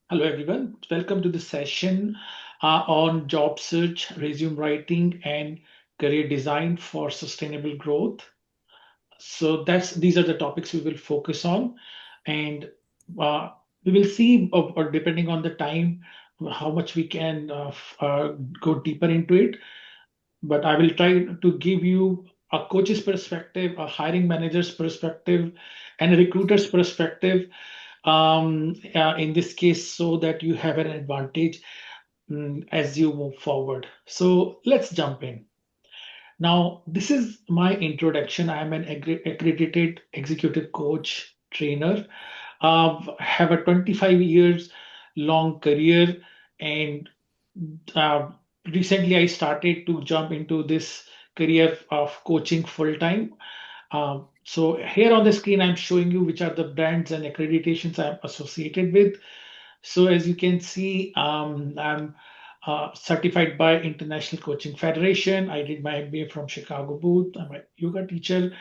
Hello, everyone. Welcome to the session on job search, resume writing, and career design for sustainable growth. So these are the topics we will focus on, and uh, we will see, or depending on the time, how much we can go deeper into it. But I will try to give you a coach's perspective, a hiring manager's perspective, and a recruiter's perspective in this case, so that you have an advantage as you move forward. So let's jump in. Now, this is my introduction. I am an accredited executive coach trainer. Have a 25 years long career, and uh, recently I started to jump into this career of coaching full time. So here on the screen, I'm showing you which are the brands and accreditations I'm associated with. So as you can see, I'm certified by International Coaching Federation. I did my MBA from Chicago Booth. I'm a yoga teacher.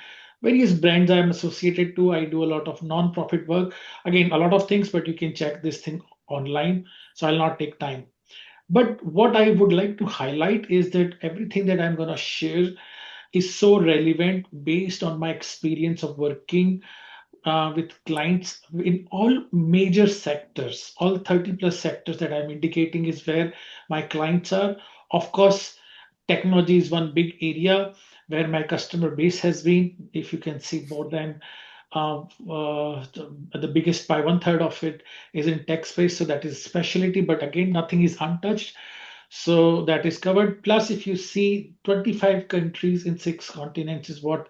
Various brands I'm associated to. I do a lot of non-profit work. Again, a lot of things, but you can check this thing online. So I'll not take time. But what I would like to highlight is that everything that I'm going to share is so relevant based on my experience of working with clients in all major sectors. All 30 plus sectors that I'm indicating is where my clients are. Of course, technology is one big area where my customer base has been. If you can see, more than the biggest by one third of it is in tech space, so that is specialty. But again, nothing is untouched, so that is covered. Plus, if you see, 25 countries in 6 continents is what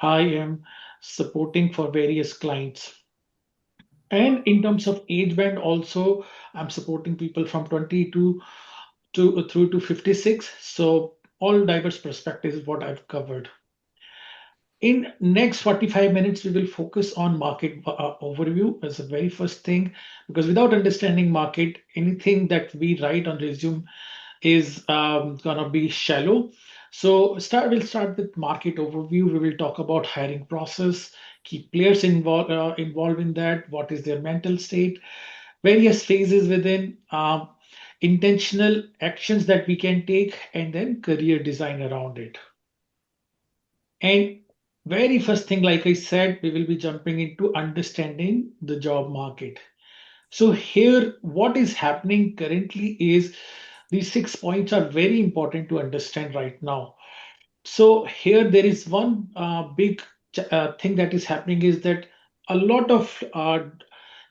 I am supporting for various clients. And in terms of age band, also, I'm supporting people from 22 to through to 56. So all diverse perspectives is what I've covered. In next 45 minutes, we will focus on market overview as the very first thing, because without understanding market, anything that we write on resume is gonna be shallow. So we'll start with market overview. We will talk about hiring process, key players involved in that, what is their mental state, various phases within, intentional actions that we can take, and then career design around it. And very first thing, like I said, we will be jumping into understanding the job market. So here, what is happening currently is these 6 points are very important to understand right now. So here, there is one big thing that is happening is that a lot of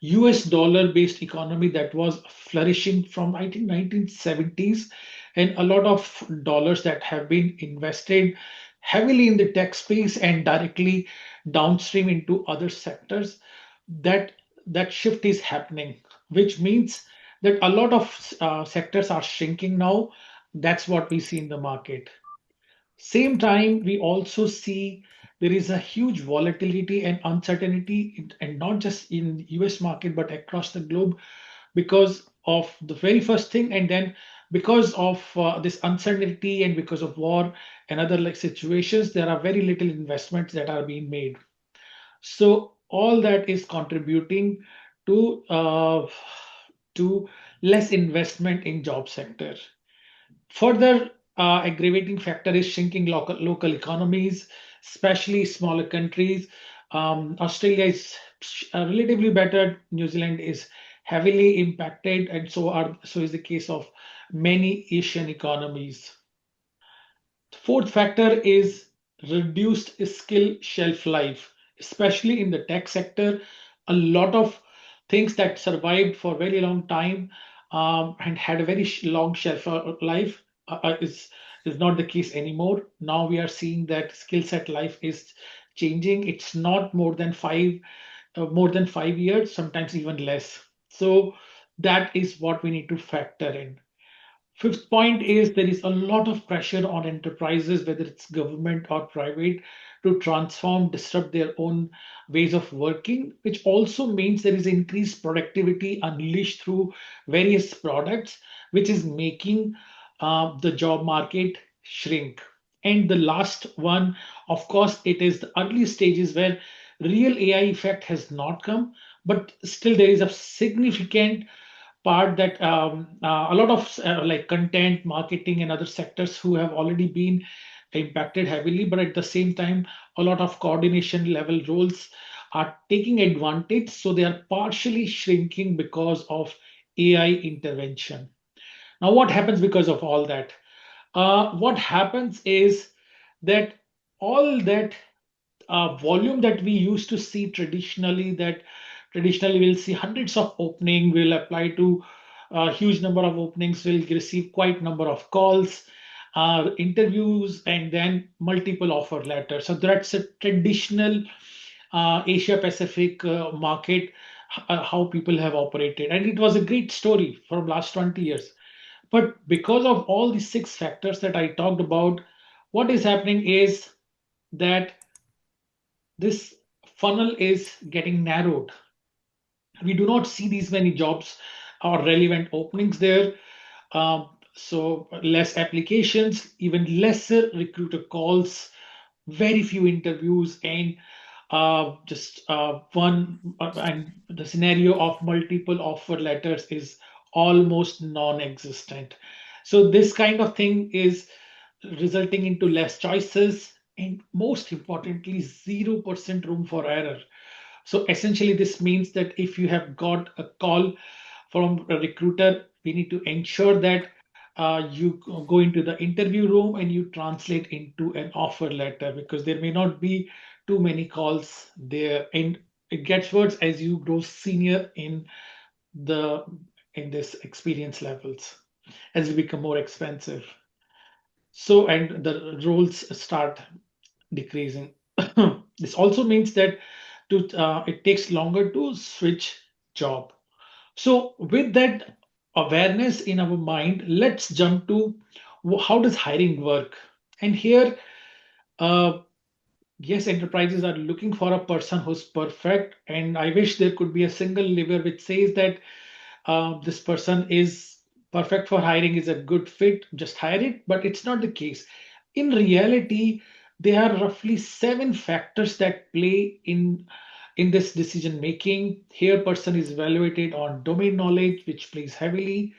US dollar-based economy that was flourishing from I think 1970s, and a lot of dollars that have been invested heavily in the tech space and directly downstream into other sectors, that that shift is happening, which means that a lot of sectors are shrinking now. That's what we see in the market. Same time, we also see there is a huge volatility and uncertainty, and not just in US market, but across the globe, because of the very first thing, and then because of this uncertainty and because of war and other like situations, there are very little investments that are being made. So all that is contributing to to less investment in job sector. Further aggravating factor is shrinking local economies, especially smaller countries. Australia is relatively better. New Zealand is heavily impacted, and so is the case of many Asian economies. Fourth factor is reduced skill shelf life, especially in the tech sector. A lot of things that survived for a very long time and had a very long shelf life is not the case anymore. Now we are seeing that skill set life is changing. It's not more than 5 years, sometimes even less. So that is what we need to factor in. Fifth point is there is a lot of pressure on enterprises, whether it's government or private, to transform, disrupt their own ways of working, which also means there is increased productivity unleashed through various products, which is making the job market shrink. And the last one, of course, it is the early stages where real AI effect has not come, but still there is a significant part that a lot of like content marketing and other sectors who have already been impacted heavily, but at the same time, a lot of coordination level roles are taking advantage. So they are partially shrinking because of AI intervention. Now, what happens because of all that? What happens is that all that volume that we used to see traditionally, that traditionally we'll see hundreds of opening, we'll apply to a huge number of openings, we'll receive quite number of calls, interviews, and then multiple offer letters. So that's a traditional Asia Pacific market, how people have operated. And it was a great story for the last 20 years. But because of all these six factors that I talked about, what is happening is that this funnel is getting narrowed. We do not see these many jobs or relevant openings there. So less applications, even lesser recruiter calls, very few interviews, and just one, and the scenario of multiple offer letters is almost non-existent. So this kind of thing is resulting into less choices and most importantly 0% room for error. So essentially this means that if you have got a call from a recruiter, we need to ensure that you go into the interview room and you translate into an offer letter, because there may not be too many calls there, and it gets worse as you grow senior the in this experience levels, as you become more expensive. So, and the roles start decreasing. This also means that it takes longer to switch job. So, with that awareness in our mind, let's jump to how does hiring work? And here, uh, yes, enterprises are looking for a person who's perfect, and I wish there could be a single lever which says that this person is perfect for hiring, is a good fit, just hire it. But it's not the case. In reality, there are roughly seven factors that play in this decision making. Here, person is evaluated on domain knowledge, which plays heavily.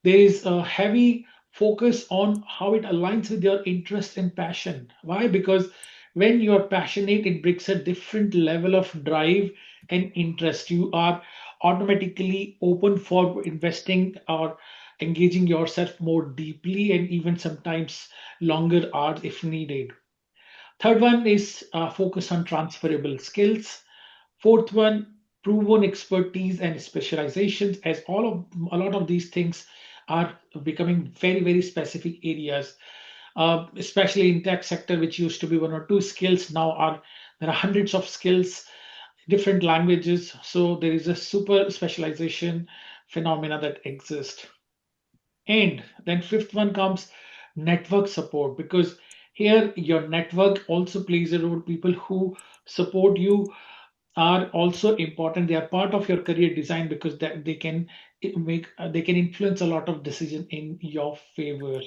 There is a heavy focus on how it aligns with your interest and passion. Why? Because when you are passionate, it brings a different level of drive and interest. You are automatically open for investing or engaging yourself more deeply and even sometimes longer hours if needed. Third one is focus on transferable skills. Fourth one, proven expertise and specializations, as a lot of these things are becoming very, very specific areas, especially in tech sector, which used to be one or two skills, now are there are hundreds of skills, different languages. So there is a super specialization phenomena that exists. And then fifth one comes network support, because here your network also plays a role. People who support you are also important. They are part of your career design because that they can they can influence a lot of decision in your favor.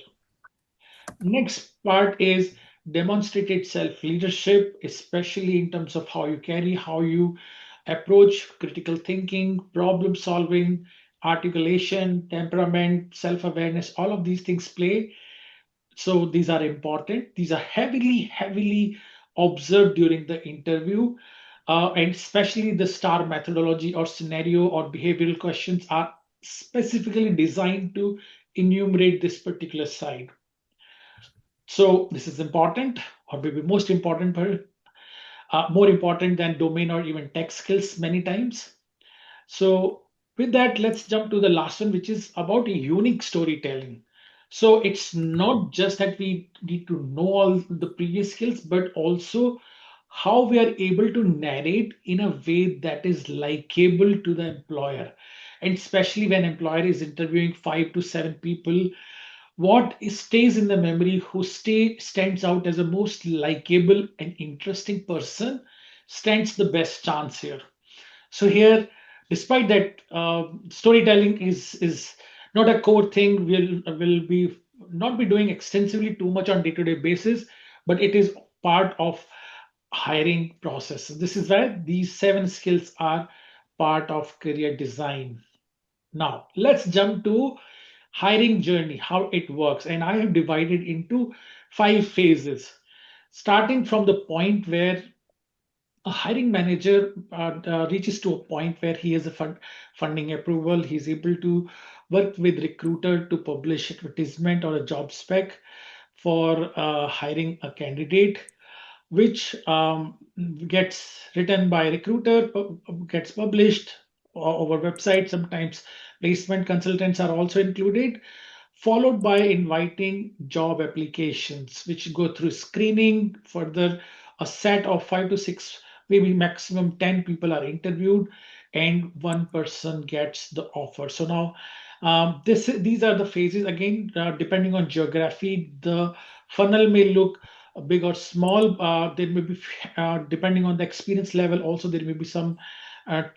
Next part is demonstrated self leadership, especially in terms of how you carry, how you approach critical thinking, problem solving, articulation, temperament, self awareness. All of these things play. So these are important. These are heavily observed during the interview. And especially the STAR methodology or scenario or behavioral questions are specifically designed to enumerate this particular side. So this is important, or maybe most important, more important than domain or even tech skills many times. So with that, let's jump to the last one, which is about unique storytelling. So it's not just that we need to know all the previous skills, but also how we are able to narrate in a way that is likable to the employer. And especially when employer is interviewing 5 to 7 people, what stays in the memory, who stands out as the most likable and interesting person, stands the best chance here. So here, despite that, storytelling is not a core thing. Will be not be doing extensively too much on day-to-day basis, but it is part of hiring process. This is where these seven skills are part of career design. Now, let's jump to hiring journey, how it works. And I have divided into 5 phases, starting from the point where a hiring manager reaches to a point where he has a funding approval. He's able to work with recruiter to publish advertisement or a job spec for hiring a candidate, which gets written by recruiter, gets published over website. Sometimes placement consultants are also included, followed by inviting job applications, which go through screening. Further, a set of 5 to 6, maybe maximum 10 people are interviewed, and one person gets the offer. So now, these are the phases. Again, depending on geography, the funnel may look big or small. There may be, depending on the experience level, also there may be some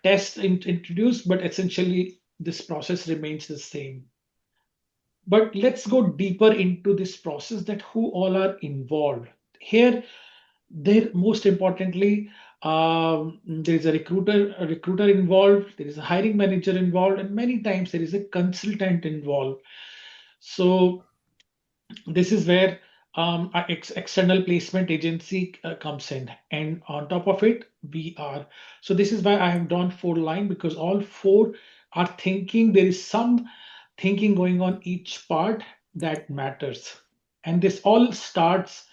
tests introduced, but essentially this process remains the same. But let's go deeper into this process, that who all are involved. Here, there most importantly, there is a recruiter involved, there is a hiring manager involved, and many times there is a consultant involved. So this is where external placement agency comes in, and on top of it we are. So this is why I have drawn 4 line, because all four are thinking. There is some thinking going on each part that matters, and this all starts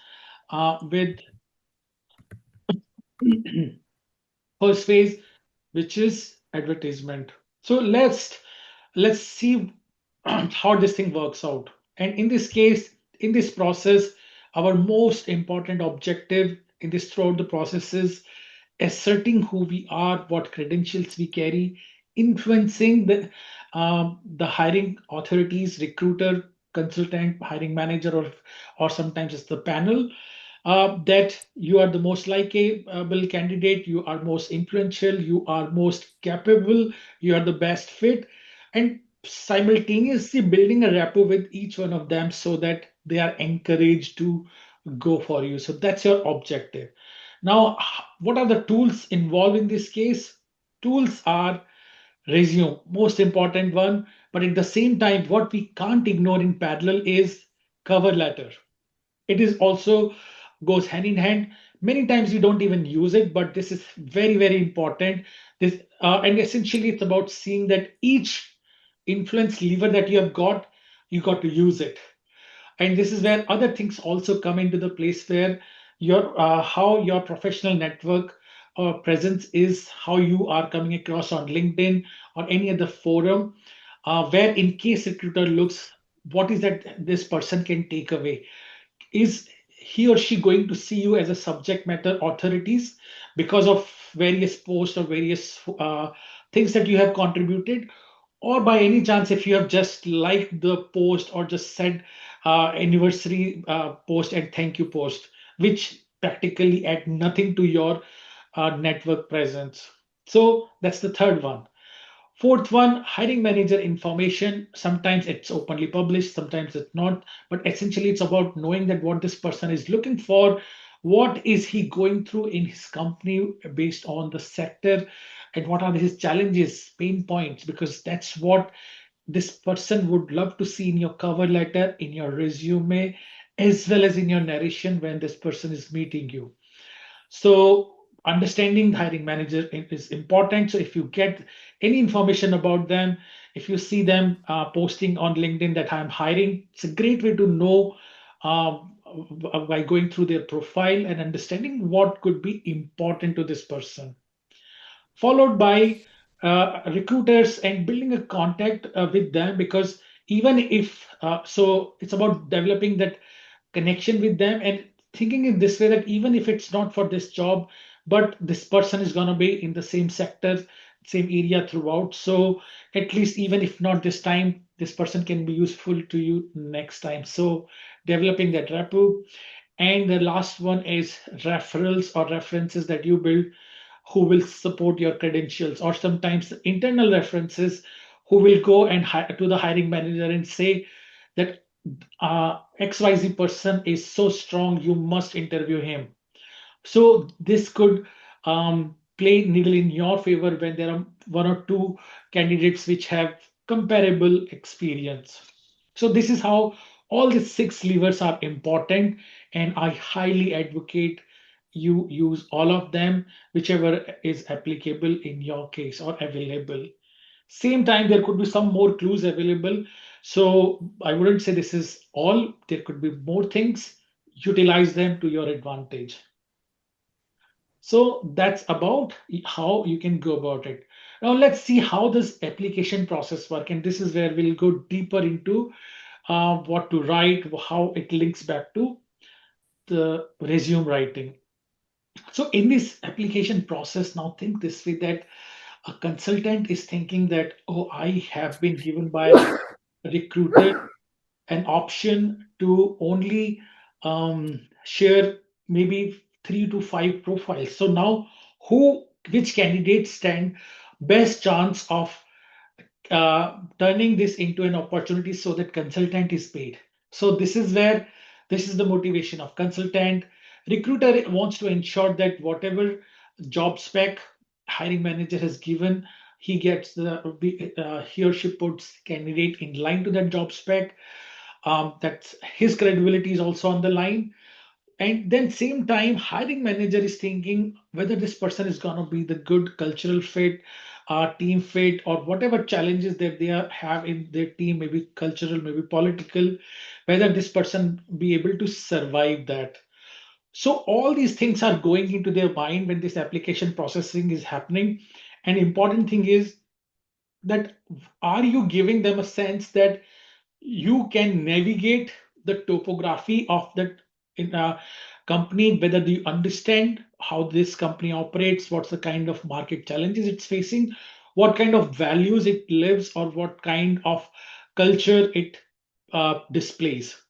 with first phase, which is advertisement. So let's see how this thing works out. And in this case, in this process, our most important objective in this throughout the process is asserting who we are, what credentials we carry, influencing the hiring authorities, recruiter, consultant, hiring manager, or sometimes it's the panel, that you are the most likable candidate, you are most influential, you are most capable, you are the best fit, and simultaneously building a rapport with each one of them so that they are encouraged to go for you. So that's your objective. Now, what are the tools involved in this case? Tools are resume, most important one, but at the same time, what we can't ignore in parallel is cover letter. It is also goes hand in hand. Many times you don't even use it, but this is very, very important. This and essentially it's about seeing that each influence lever that you have got, you got to use it. And this is where other things also come into the place, where your how your professional network or presence is, how you are coming across on LinkedIn or any other forum, where in case recruiter looks, what is that this person can take away? Is he or she going to see you as a subject matter authorities because of various posts or various things that you have contributed, or by any chance if you have just liked the post or just said anniversary post and thank you post, which practically add nothing to your network presence. So that's the third one. Fourth one, hiring manager information. Sometimes it's openly published, sometimes it's not. But essentially, it's about knowing that what this person is looking for, what is he going through in his company based on the sector, and what are his challenges, pain points, because that's what this person would love to see in your cover letter, in your resume, as well as in your narration when this person is meeting you. So understanding the hiring manager is important. So if you get any information about them, if you see them posting on LinkedIn that I'm hiring, it's a great way to know by going through their profile and understanding what could be important to this person. Followed by recruiters and building a contact with them, because even if so it's about developing that connection with them and thinking in this way, that even if it's not for this job, but this person is going to be in the same sector, same area throughout, so at least even if not this time, this person can be useful to you next time. So developing that rapport. And the last one is referrals or references that you build, who will support your credentials, or sometimes internal references who will go and to the hiring manager and say that XYZ person is so strong, you must interview him. So this could play needle in your favor when there are one or two candidates which have comparable experience. So this is how all the six levers are important, and I highly advocate you use all of them, whichever is applicable in your case or available. Same time, there could be some more clues available. So I wouldn't say this is all. There could be more things. Utilize them to your advantage. So that's about how you can go about it. Now let's see how this application process work, and this is where we'll go deeper into what to write, how it links back to the resume writing. So in this application process, now think this way that a consultant is thinking that, oh, I have been given by recruiter an option to only share maybe 3 to 5 profiles. So now, which candidates stand best chance of turning this into an opportunity so that consultant is paid? So this is the motivation of consultant. Recruiter wants to ensure that whatever job spec hiring manager has given, he or she puts candidate in line to that job spec, that his credibility is also on the line. And then same time, hiring manager is thinking whether this person is going to be the good cultural fit, team fit, or whatever challenges that have in their team, maybe cultural, maybe political, whether this person be able to survive that. So all these things are going into their mind when this application processing is happening. An important thing is that, are you giving them a sense that you can navigate the topography of that in a company, whether you understand how this company operates, what's the kind of market challenges it's facing, what kind of values it lives, or what kind of culture it displays.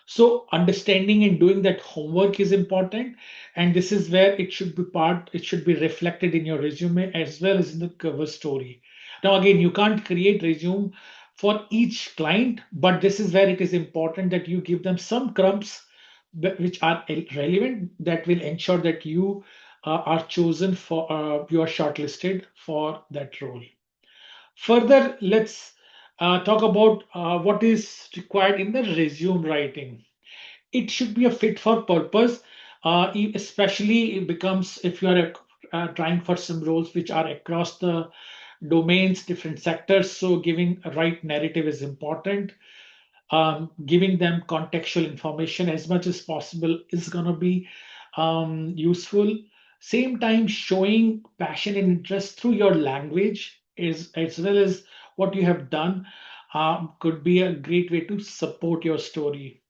So understanding and doing that homework is important, and this is where it should be reflected in your resume as well as in the cover story. Now again, you can't create resume for each client, but this is where it is important that you give them some crumbs which are relevant, that will ensure that are chosen for you are shortlisted for that role. Further, let's talk about what is required in the resume writing. It should be a fit for purpose, especially it becomes if you are trying for some roles which are across the domains, different sectors. So giving a right narrative is important. Giving them contextual information as much as possible is going to be useful. Same time, showing passion and interest through your language is as well as what you have done could be a great way to support your story.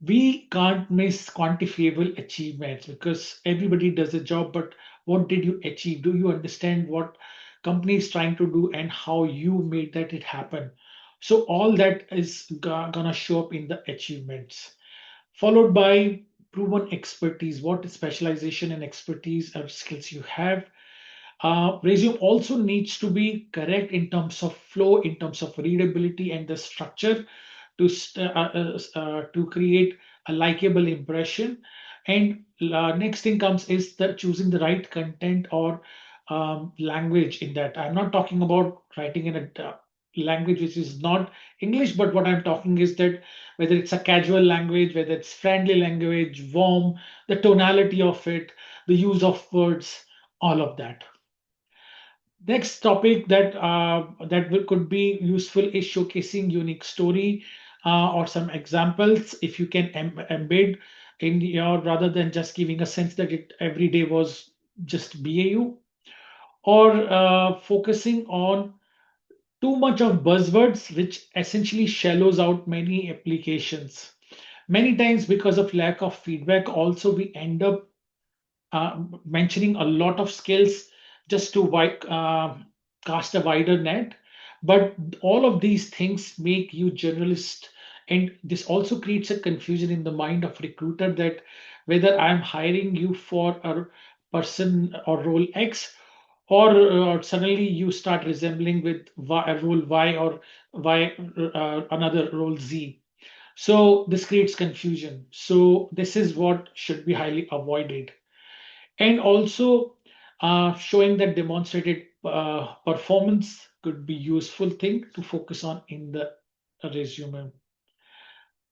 We can't miss quantifiable achievements because everybody does a job, but what did you achieve? Do you understand what company is trying to do and how you made that it happen? So all that is gonna show up in the achievements, followed by proven expertise. What specialization and expertise or skills you have. Resume also needs to be correct in terms of flow, in terms of readability and the structure to create a likable impression. And next thing comes is the choosing the right content or language in that. I'm not talking about writing in a language which is not English, but what I'm talking is that whether it's a casual language, whether it's friendly language, warm, the tonality of it, the use of words, all of that. Next topic could be useful is showcasing unique story or some examples. If you can embed in your, rather than just giving a sense that it every day was just BAU, or focusing on too much of buzzwords, which essentially shallows out many applications. Many times, because of lack of feedback, also we end up mentioning a lot of skills just to cast a wider net. But all of these things make you generalist, and this also creates a confusion in the mind of recruiter that whether I'm hiring you for a person or role X, or suddenly you start resembling with a role Y or another role Z. So this creates confusion. So this is what should be highly avoided, and also showing that demonstrated performance could be useful thing to focus on in the resume.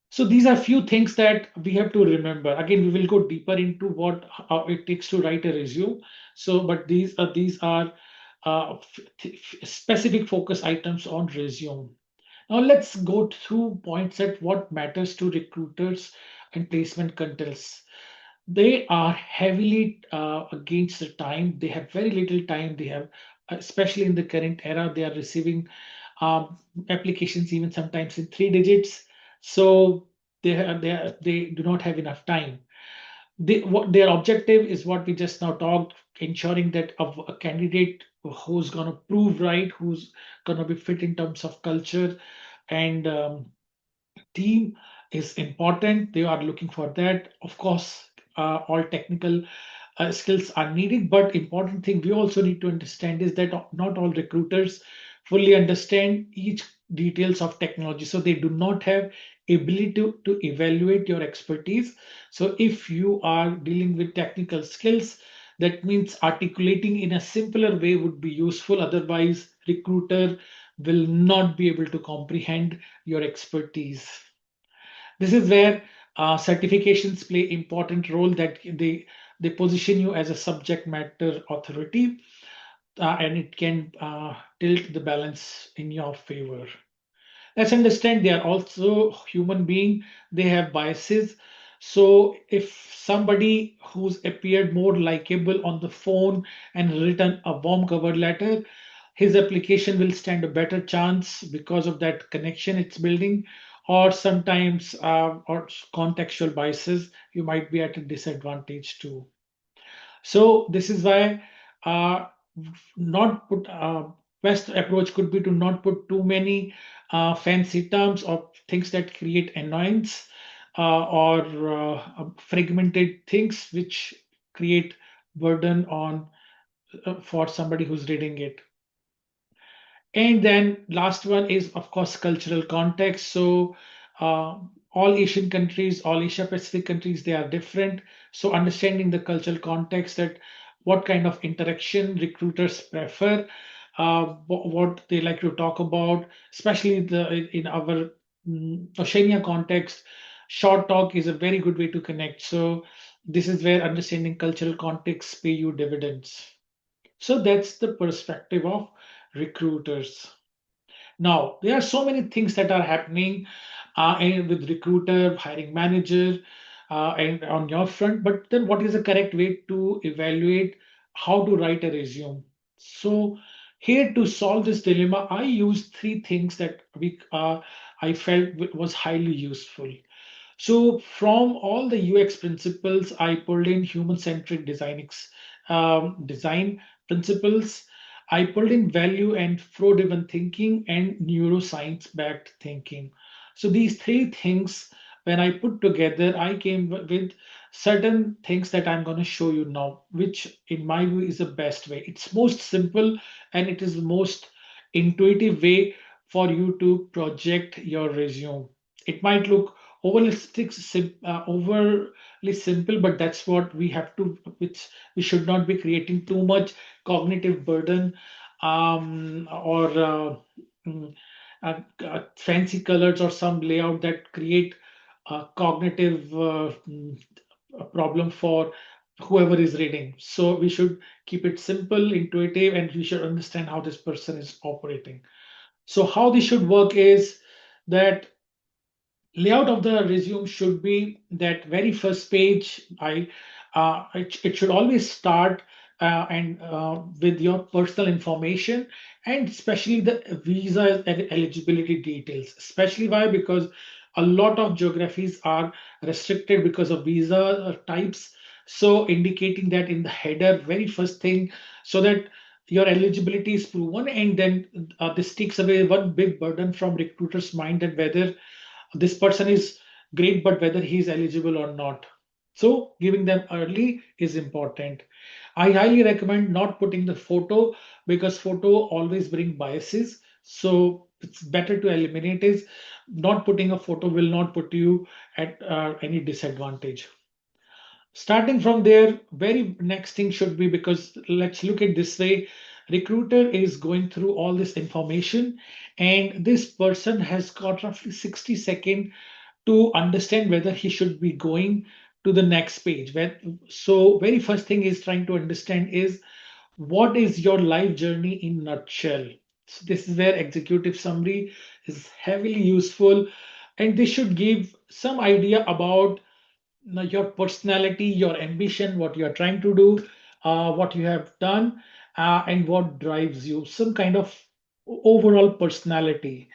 So these are few things that we have to remember. Again, we will go deeper into what how it takes to write a resume. So, but these are specific focus items on resume. Now let's go through points at what matters to recruiters and placement consultants. They are heavily against the time. They have very little time. They have, especially in the current era, they are receiving applications even sometimes in 3 digits. So they do not have enough time. Their objective is what we just now talked, ensuring that of a candidate who's going to prove right, who's going to be fit in terms of culture and team is important. They are looking for that. Of course, all technical skills are needed, but important thing we also need to understand is that not all recruiters fully understand each details of technology, so they do not have ability to evaluate your expertise. So if you are dealing with technical skills, that means articulating in a simpler way would be useful. Otherwise, recruiter will not be able to comprehend your expertise. This is where certifications play important role, that they position you as a subject matter authority, and it can tilt the balance in your favor. Let's understand they are also human being. They have biases. So if somebody who's appeared more likable on the phone and written a warm cover letter, his application will stand a better chance because of that connection it's building. Or sometimes or contextual biases, you might be at a disadvantage too. So this is why uh, not put best approach could be to not put too many fancy terms or things that create annoyance, or fragmented things which create burden on for somebody who's reading it. And then last one is, of course, cultural context. So all Asian countries, all Asia Pacific countries, they are different. So understanding the cultural context, that what kind of interaction recruiters prefer, what they like to talk about, especially in our Oceania context, short talk is a very good way to connect. So this is where understanding cultural context pay you dividends. So that's the perspective of recruiters. Now, there are so many things that are happening with recruiter, hiring manager, and on your front. But then, what is the correct way to evaluate how to write a resume? So, here to solve this dilemma, I used three things that I felt was highly useful. So, from all the UX principles, I pulled in human-centric design principles. I pulled in value and flow-driven thinking and neuroscience-backed thinking. So these three things, when I put together, I came with certain things that I'm going to show you now, which in my view is the best way. It's most simple and it is the most intuitive way for you to project your resume. It might look overly simple, but that's what we have to, which we should not be creating too much cognitive burden, or mm, fancy colors or some layout that create cognitive a problem for whoever is reading. So we should keep it simple, intuitive, and we should understand how this person is operating. So how this should work is that layout of the resume should be that very first page. It should always start and with your personal information, and especially the visa and eligibility details. Especially why? Because a lot of geographies are restricted because of visa types. So indicating that in the header, very first thing, so that your eligibility is proven, and then this takes away one big burden from recruiter's mind, that whether this person is great, but whether he is eligible or not. So giving them early is important. I highly recommend not putting the photo, because photo always bring biases. So it's better to eliminate is not putting a photo will not put you at any disadvantage. Starting from there, very next thing should be, because let's look at this way. Recruiter is going through all this information, and this person has got roughly 60 seconds to understand whether he should be going to the next page. So very first thing is trying to understand is what is your life journey in nutshell. So this is where executive summary is heavily useful, and this should give some idea about your personality, your ambition, what you are trying to do, what you have done, and what drives you. Some kind of overall personality.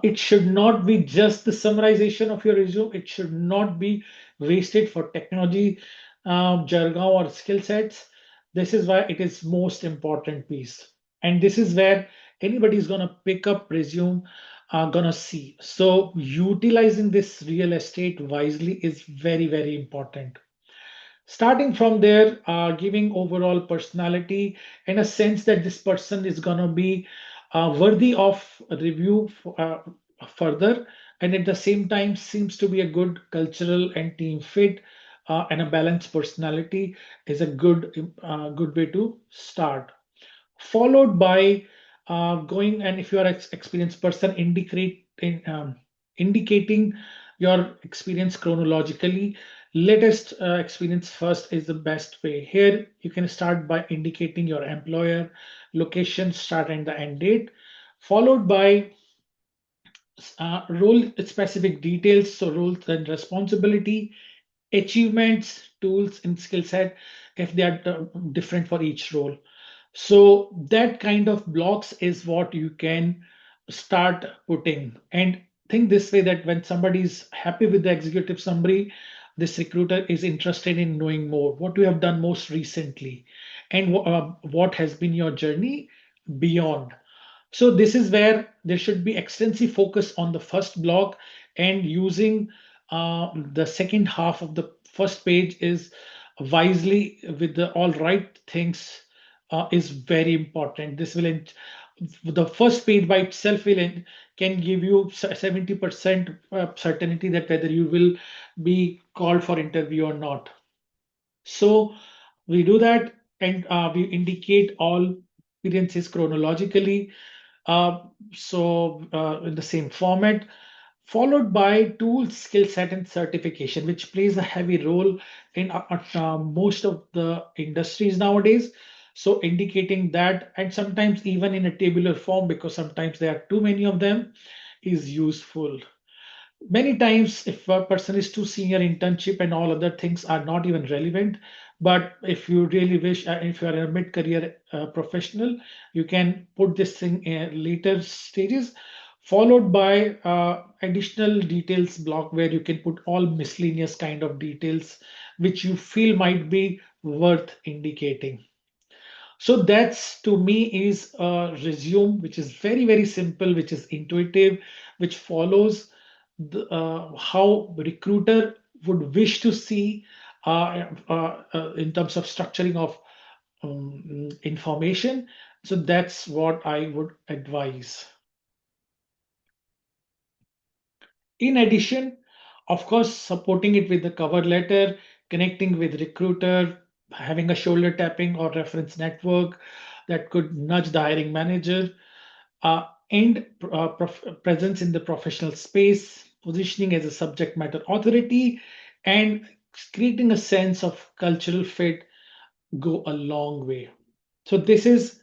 It should not be just the summarization of your resume. It should not be wasted for technology, jargon, or skill sets. This is why it is most important piece, and this is where anybody is gonna pick up resume, gonna see. So utilizing this real estate wisely is very very important. Starting from there, giving overall personality and a sense that this person is going to be worthy of review further, and at the same time seems to be a good cultural and team fit, and a balanced personality is a good way to start, followed by going, and if you are an experienced person, indicating your experience chronologically. Latest experience first is the best way. Here you can start by indicating your employer, location, start and the end date, followed by role specific details, so roles and responsibility, achievements, tools, and skill set if they are different for each role. So that kind of blocks is what you can start putting. And think this way, that when somebody is happy with the executive summary, this recruiter is interested in knowing more, what you have done most recently, and what has been your journey beyond. So this is where there should be extensive focus on the first block, and using the second half of the first page is wisely with the all right things, is very important. This will the first page by itself can give you 70% certainty that whether you will be called for interview or not. So we do that, and we indicate all experiences chronologically, uh, in the same format, followed by tools, skill set, and certification, which plays a heavy role in most of the industries nowadays. So indicating that, and sometimes even in a tabular form, because sometimes there are too many of them, is useful. Many times, if a person is too senior, internship and all other things are not even relevant. But if you really wish, if you are a mid-career professional, you can put this thing in later stages, followed by additional details block where you can put all miscellaneous kind of details which you feel might be worth indicating. So that's, to me, is a resume which is very very simple, which is intuitive, which follows how recruiter would wish to see, in terms of structuring of information. So that's what I would advise. In addition, of course, supporting it with the cover letter, connecting with recruiter, having a shoulder tapping or reference network that could nudge the hiring manager, and presence in the professional space, positioning as a subject matter authority, and creating a sense of cultural fit go a long way. So this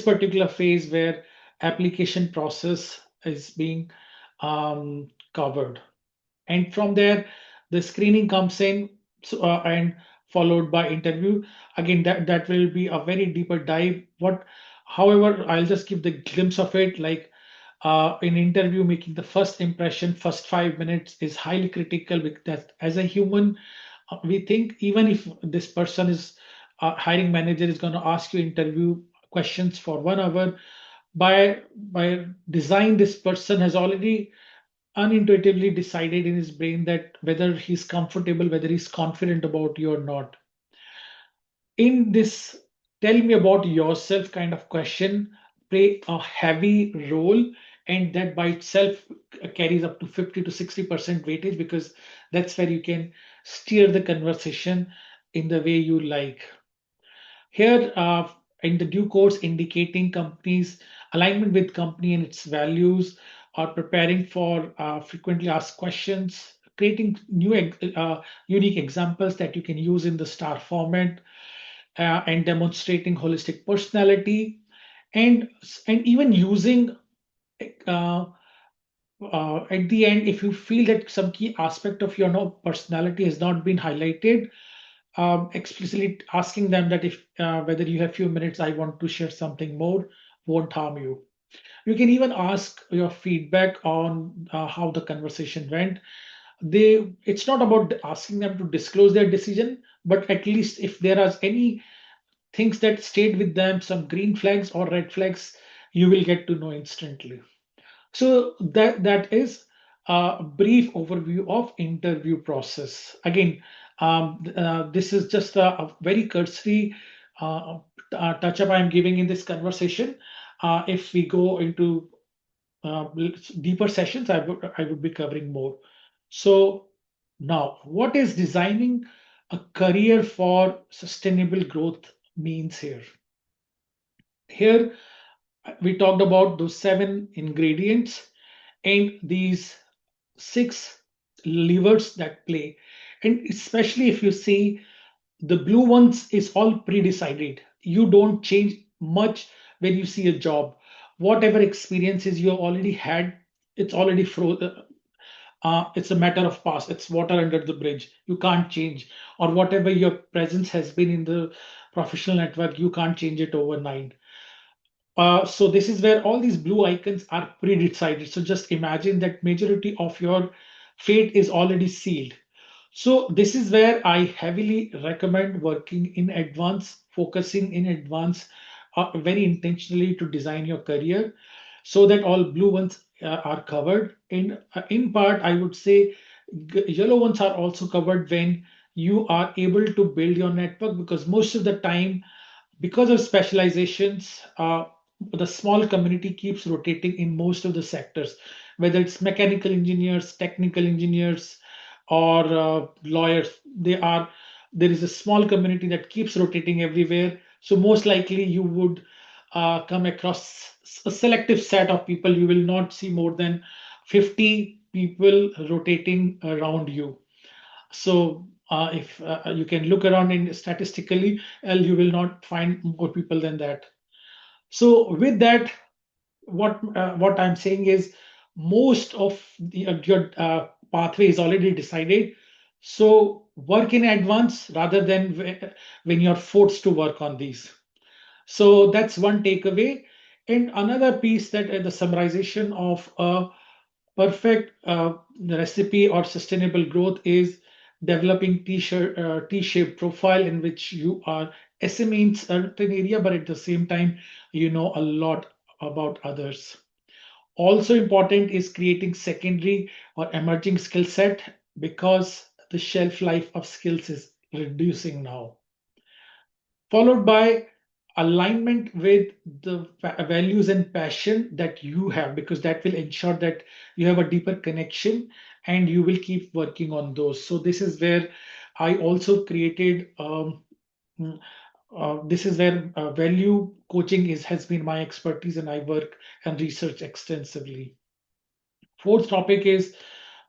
particular phase where application process is being covered, and from there the screening comes in. So, and followed by interview. Again, that will be a very deeper dive. What However, I'll just give the glimpse of it, like in interview, making the first impression, first 5 minutes is highly critical, because as a human, we think even if this person is hiring manager is going to ask you interview questions for 1 hour, by design, this person has already unintuitively decided in his brain that whether he's comfortable, whether he's confident about you or not. In this tell me about yourself kind of question, play a heavy role, and that by itself carries up to 50 to 60% weightage, because that's where you can steer the conversation in the way you like. Here, in the due course indicating companies alignment with company and its values, or preparing for frequently asked questions, creating unique examples that you can use in the star format, and demonstrating holistic personality, and and even using uh, at the end, if you feel that some key aspect of your personality has not been highlighted, explicitly asking them that if whether you have few minutes, I want to share something more, won't harm you. You can even ask your feedback on how the conversation went. It's not about asking them to disclose their decision, but at least if there are any things that stayed with them, some green flags or red flags, you will get to know instantly. So that is a brief overview of interview process. Again, this is just a very cursory touch up I'm giving in this conversation. If we go into uh, deeper sessions, I would be covering more. So now, what is designing a career for sustainable growth means here? Here we talked about those seven ingredients and these six levers that play. And especially if you see the blue ones is all pre-decided. You don't change much when you see a job. Whatever experiences you already had, it's already frozen. It's a matter of past. It's water under the bridge. You can't change. Or whatever your presence has been in the professional network, you can't change it overnight. So this is where all these blue icons are pre-decided. So just imagine that majority of your fate is already sealed. So this is where I heavily recommend working in advance, focusing in advance, very intentionally to design your career, so that all blue ones are covered. In part, I would say yellow ones are also covered when you are able to build your network, because most of the time, because of specializations, the small community keeps rotating in most of the sectors, whether it's mechanical engineers, technical engineers, or lawyers. There is a small community that keeps rotating everywhere. So most likely you would come across a selective set of people. You will not see more than 50 people rotating around you. So if you can look around in statistically, you will not find more people than that. So with that, what I'm saying is most of your pathway is already decided. So work in advance rather than when you're forced to work on these. So that's one takeaway. And another piece that the summarization of a perfect recipe or sustainable growth is developing T-shaped profile in which you are SME in certain area, but at the same time, you know a lot about others. Also important is creating secondary or emerging skill set, because the shelf life of skills is reducing now, followed by alignment with the values and passion that you have, because that will ensure that you have a deeper connection and you will keep working on those. So this is where I also created mm, this is where value coaching is has been my expertise, and I work and research extensively. Fourth topic is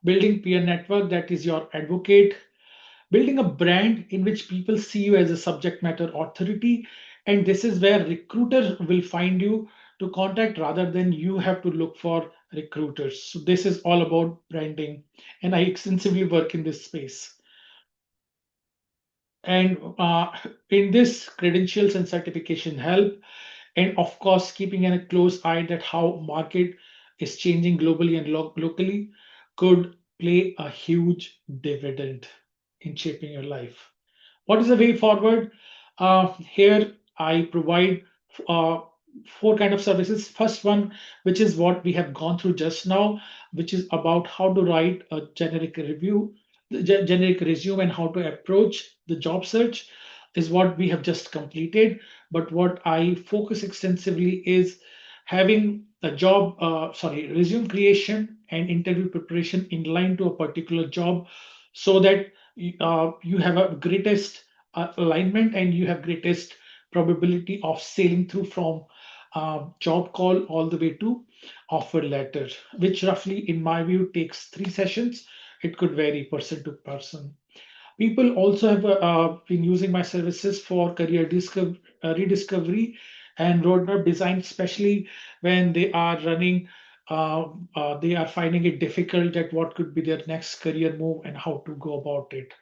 building peer network, that is your advocate, building a brand in which people see you as a subject matter authority. And this is where recruiters will find you to contact rather than you have to look for recruiters. So this is all about branding, and I extensively work in this space. And in this, credentials and certification help, and of course keeping a close eye that how market is changing globally and locally could play a huge dividend in shaping your life. What is the way forward? Here I provide uh, four kind of services. First one, which is what we have gone through just now, which is about how to write a generic review, the generic resume, and how to approach the job search is what we have just completed. But what I focus extensively is having a resume creation and interview preparation in line to a particular job, so that you have a greatest alignment and you have greatest probability of sailing through from job call all the way to offer letter, which roughly, in my view, takes 3 sessions. It could vary person to person. People also have been using my services for rediscovery and roadmap design, especially when they are running, they are finding it difficult at what could be their next career move and how to go about it.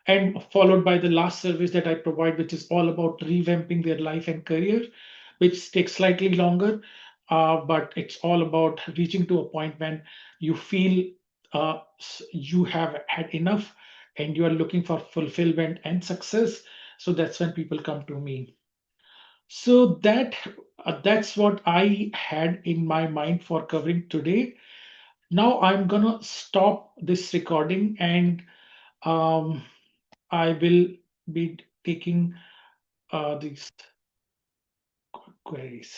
And followed by the last service that I provide, which is all about revamping their life and career, which takes slightly longer, but it's all about reaching to a point when you feel you have had enough and you are looking for fulfillment and success. So that's when people come to me. So that's what I had in my mind for covering today. Now I'm gonna stop this recording and um, I will be taking these queries.